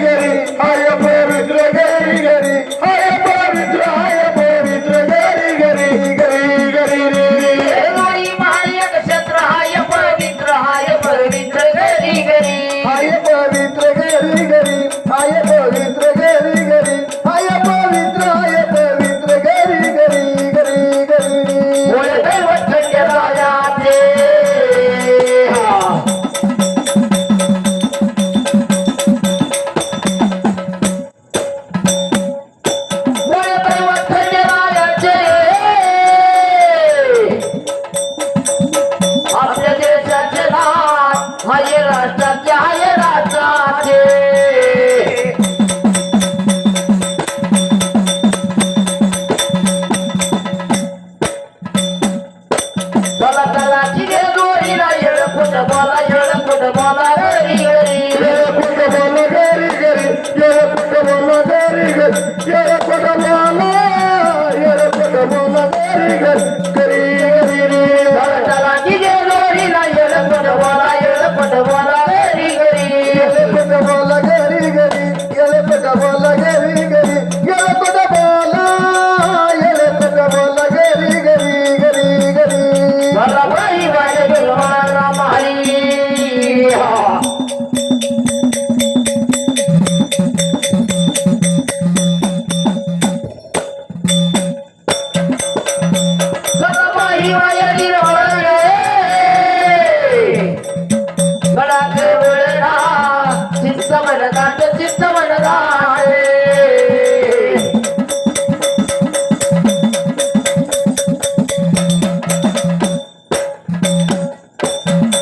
घरी हाय पवित्र घरी घरी हाय पवित्र घरी घरी घरी घरी रे वाई माय नक्षत्र हाय पवित्र घरी घरी हाय पवित्र घरी घरी हाय पवित्र घरी घरी हाय पवित्र घरी घरी घरी घरी होय दैवत राजाचे होय दैवत राजाचे आपल्या देशाचे नाथ हाय राष्ट्राचे चला चला जिगे दोरीला येळकुट बोला घरी घरी येळकुट बोला घरी घरी येळकुट बोला घरी घरी येळकुट बोला घरी घरी घरी घरी चला चला जिगे दोरीला येळकुट बोला घरी घरी येळकुट बोला घरी घरी येळकुट बोला घरी घरी येळकुट बोला घरी घरी घरी घरी चला बाई बाई बिलवाला माई चला बाई बाई बिलवाला गडाक वळला चित्त मनदाट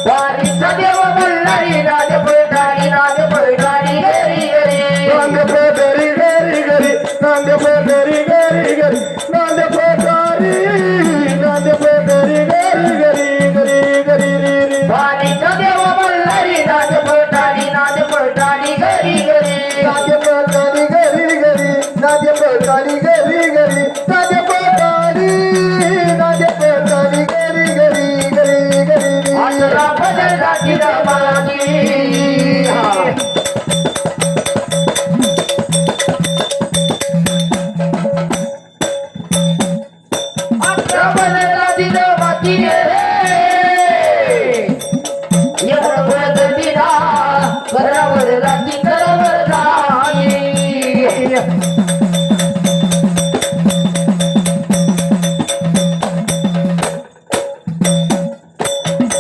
वारीचा देव मल्हारी राज पळणारी घरी घरी नांद पदरी घरी घरी नांद पदरी घरी घरी नांद पदरी घरी घरी घरी घरी वारीचा देव मल्हारी राज पळणारी घरी घरी नांद पदरी घरी घरी नांद पदरी घरी घरी नांद पदरी घरी घरी घरी घरी अठरा बदलची रमाजी अठरा बदलची रमाजी एवढं बदलतीला घरावर राती घरावर राही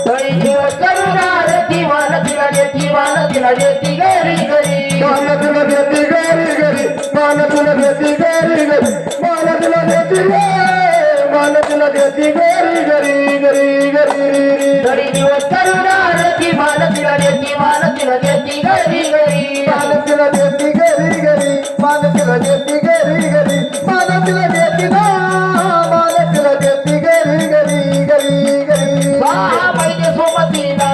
तरी जीव करुणार दिवाला देती घरी घरी मान तुला देती घरी घरी मान तुला देती घरी घरी मान तुला देती मान तुला देती घरी घरी घरी घरी तरी जीव करुणार दिवाला देती घरी घरी मान तुला देती घरी घरी मान तुला देती घरी घरी मान तुला देती ना मान तुला देती घरी घरी घरी घरी सहा महिने सोबतीला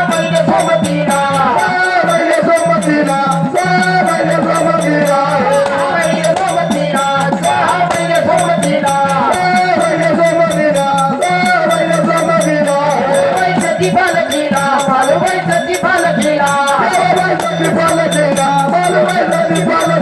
महिने सोबतीला महिने सोबतीला महिने सोबतीला महिने सोबतीला महिने सोबतीला महिने सोबतीला महिने सोबतीला वैसती पालकीला वैसती पालकीला बालवैसती पालकीला बालवैसती पालकीला